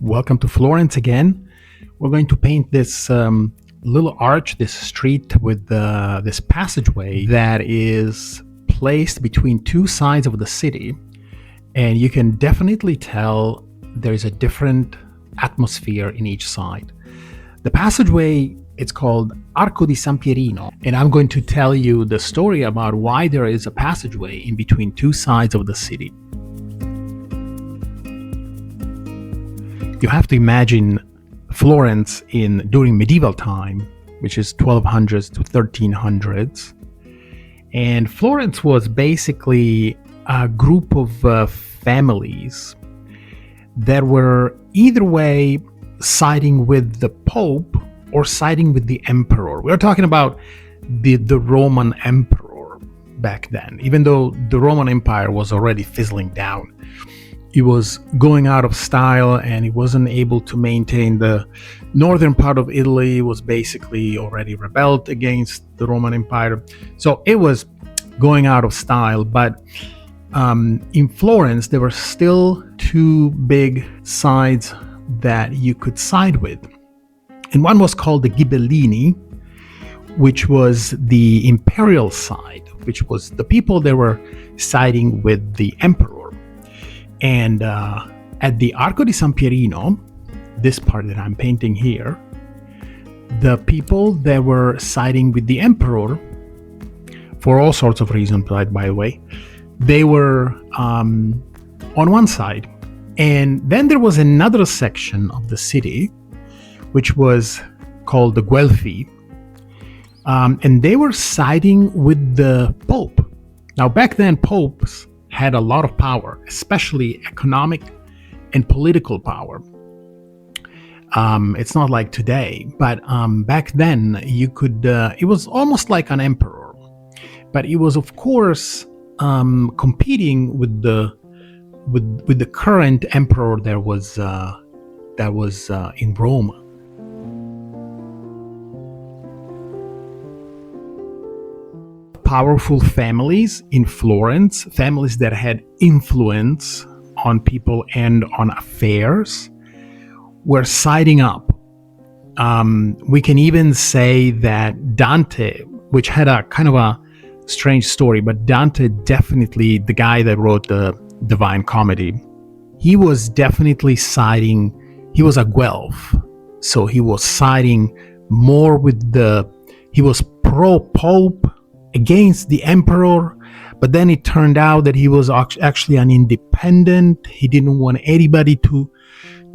Welcome to Florence again. We're going to paint this little arch, this street with this passageway that is placed between two sides of the city. And you can definitely tell there's a different atmosphere in each side. The passageway, it's called Arco di San Pierino. And I'm going to tell you the story about why there is a passageway in between two sides of the city. You have to imagine Florence during medieval time, which is 1200s to 1300s. And Florence was basically a group of families that were either way siding with the Pope or siding with the Emperor. We're talking about the Roman Emperor back then, even though the Roman Empire was already fizzling down. He was going out of style and he wasn't able to maintain the northern part of Italy. He was basically already rebelled against the Roman Empire. So it was going out of style. But in Florence, there were still two big sides that you could side with. And one was called the Ghibellini, which was the imperial side, which was the people that were siding with the emperor. And at the Arco di San Pierino, this part that I'm painting here, the people that were siding with the emperor, for all sorts of reasons, by the way, they were on one side. And then there was another section of the city, which was called the Guelfi, and they were siding with the Pope. Now, back then, popes had a lot of power, especially economic and political power. It's not like today, but back then you could. It was almost like an emperor, but it was, of course, competing with the current emperor that was in Rome. Powerful families in Florence, families that had influence on people and on affairs, were siding up. We can even say that Dante, which had a kind of a strange story, but Dante definitely, the guy that wrote the Divine Comedy, he was definitely siding, he was a Guelph, so he was siding more with he was pro-Pope, against the emperor, but then it turned out that he was actually an independent. He didn't want anybody to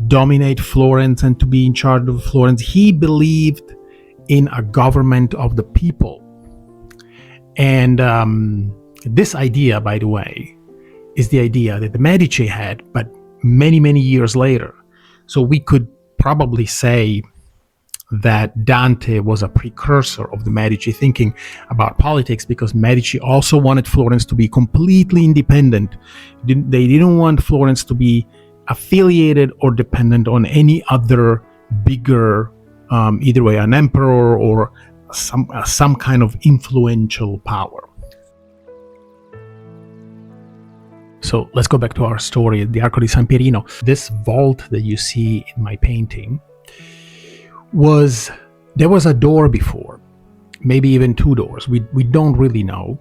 dominate Florence and to be in charge of Florence. He believed in a government of the people. And this idea, by the way, is the idea that the Medici had, but many, many years later. So we could probably say that Dante was a precursor of the Medici thinking about politics, because Medici also wanted Florence to be completely independent. They didn't want Florence to be affiliated or dependent on any other bigger, either way, an emperor or some kind of influential power. So let's go back to our story, the Arco di San Pierino. This vault that you see in my painting there was a door before, maybe even two doors. We don't really know.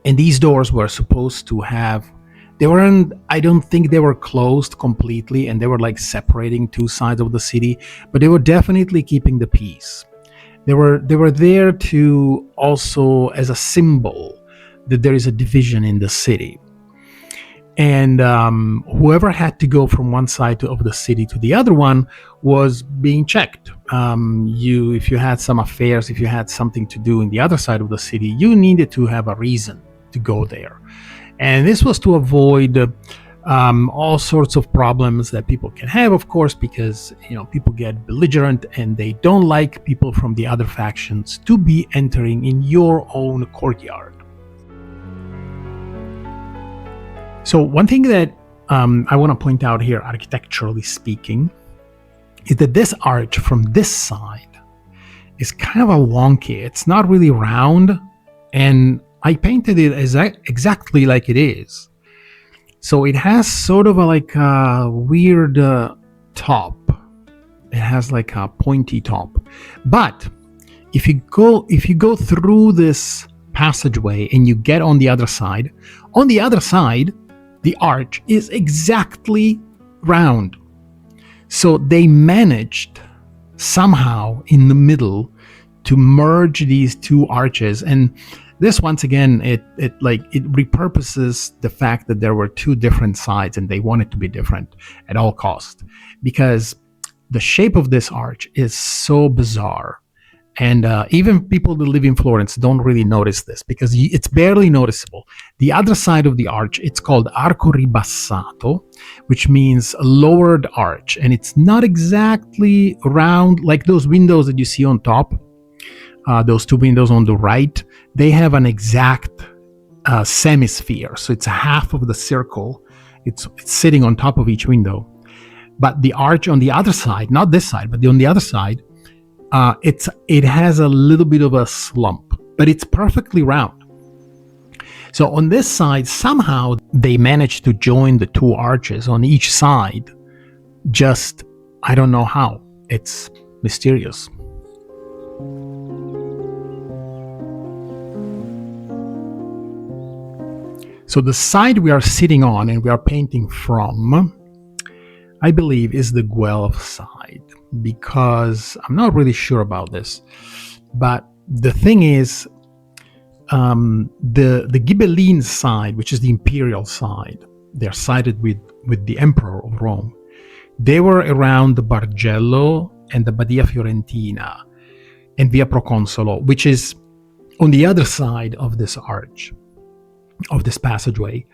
And these doors were supposed to have, I don't think they were closed completely and they were like separating two sides of the city, but they were definitely keeping the peace. They were there to also as a symbol that there is a division in the city. And whoever had to go from one side of the city to the other one was being checked. If you had some affairs, if you had something to do in the other side of the city, you needed to have a reason to go there. And this was to avoid all sorts of problems that people can have, of course, because people get belligerent and they don't like people from the other factions to be entering in your own courtyard. So one thing that I want to point out here, architecturally speaking, is that this arch from this side is kind of a wonky. It's not really round, and I painted it exactly like it is. So it has sort of a weird top. It has like a pointy top. But if you go through this passageway and you get on the other side, the arch is exactly round. So they managed somehow in the middle to merge these two arches. And this, once again, it repurposes the fact that there were two different sides and they want it to be different at all costs, because the shape of this arch is so bizarre. And even people that live in Florence don't really notice this because it's barely noticeable. The other side of the arch, it's called Arco ribassato, which means a lowered arch. And it's not exactly round like those windows that you see on top. Those two windows on the right, they have an exact semisphere. So it's half of the circle. It's sitting on top of each window. But the arch on the other side, not this side, but on the other side, it has a little bit of a slump, but it's perfectly round. So on this side, somehow they managed to join the two arches on each side. Just, I don't know how. It's mysterious. So the side we are sitting on and we are painting from, I believe, is the Guelph side, because I'm not really sure about this. But the thing is, the Ghibellini side, which is the imperial side, they're sided with the Emperor of Rome. They were around the Bargello and the Badia Fiorentina and Via Proconsolo, which is on the other side of this arch, of this passageway.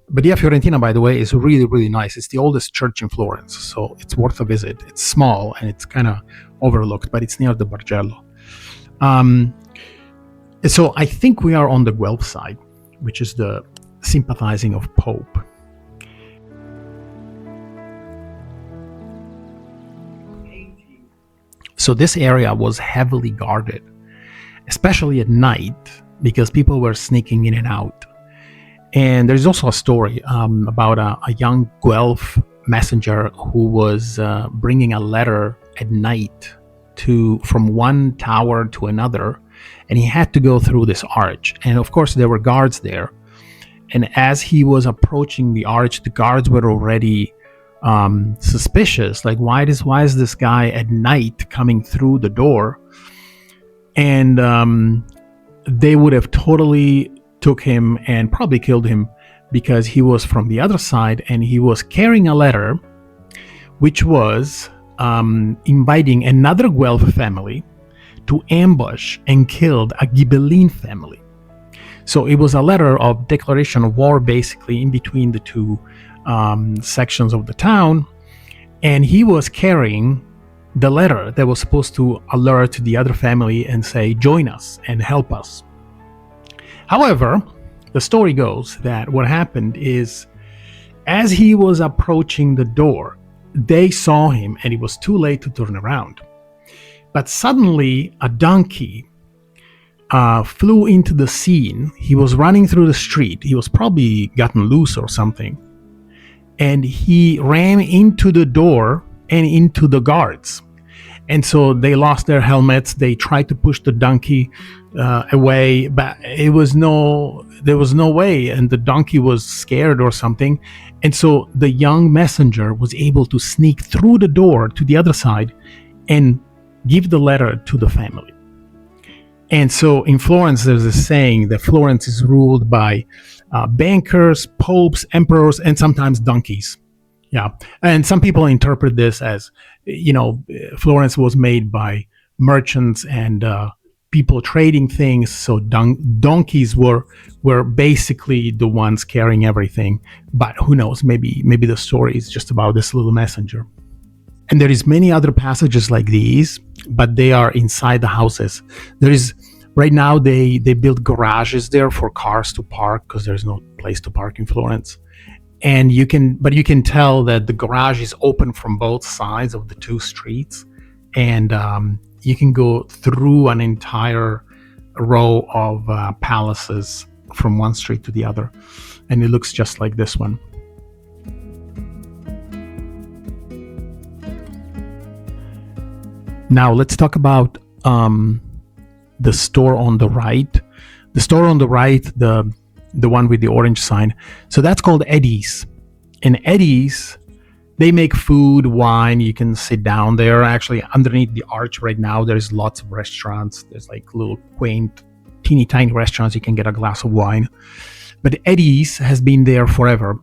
Badia Fiorentina, by the way, is really, really nice. It's the oldest church in Florence, so it's worth a visit. It's small and it's kind of overlooked, but it's near the Bargello. So I think we are on the Guelph side, which is the sympathizing of Pope. So this area was heavily guarded, especially at night, because people were sneaking in and out. And there's also a story about a young Guelph messenger who was bringing a letter at night from one tower to another, and he had to go through this arch. And of course, there were guards there. And as he was approaching the arch, the guards were already suspicious. Like, why is this guy at night coming through the door? And they would have totally took him and probably killed him, because he was from the other side and he was carrying a letter which was inviting another Guelph family to ambush and kill a Ghibellini family. So it was a letter of declaration of war, basically, in between the two sections of the town. And he was carrying the letter that was supposed to alert the other family and say, join us and help us. However, the story goes that what happened is, as he was approaching the door, they saw him and it was too late to turn around. But suddenly a donkey flew into the scene. He was running through the street. He was probably gotten loose or something. And he ran into the door and into the guards. And so they lost their helmets. They tried to push the donkey away, but there was no way, and the donkey was scared or something. And so the young messenger was able to sneak through the door to the other side and give the letter to the family. And so in Florence, there's a saying that Florence is ruled by bankers, popes, emperors, and sometimes donkeys. Yeah. And some people interpret this as, Florence was made by merchants and people trading things. So donkeys were basically the ones carrying everything. But who knows? Maybe the story is just about this little messenger. And there is many other passages like these, but they are inside the houses. There is right now they build garages there for cars to park, because there's no place to park in Florence. And you can tell that the garage is open from both sides of the two streets, and you can go through an entire row of palaces from one street to the other, and it looks just like this one. Now let's talk about the store on the right. The store on the right, the one with the orange sign. So that's called Eddie's. And Eddie's, they make food, wine. You can sit down there. Actually, underneath the arch right now, there's lots of restaurants. There's like little quaint, teeny tiny restaurants. You can get a glass of wine. But Eddie's has been there forever.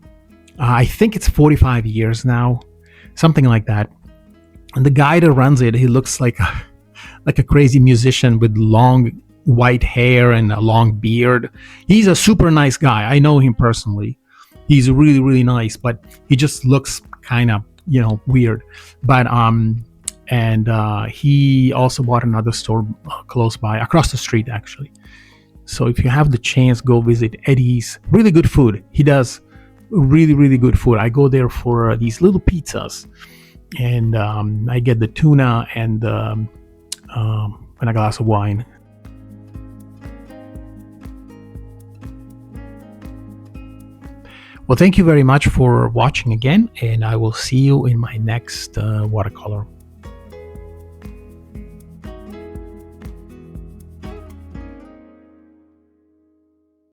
I think it's 45 years now, something like that. And the guy that runs it, he looks like a crazy musician with long white hair and a long beard. He's a super nice guy. I know him personally. He's really, really nice, but he just looks kind of, weird. But he also bought another store close by, across the street actually. So if you have the chance, go visit Eddie's. Really good food. He does really, really good food. I go there for these little pizzas, and I get the tuna and a glass of wine. Well, thank you very much for watching again, and I will see you in my next watercolor.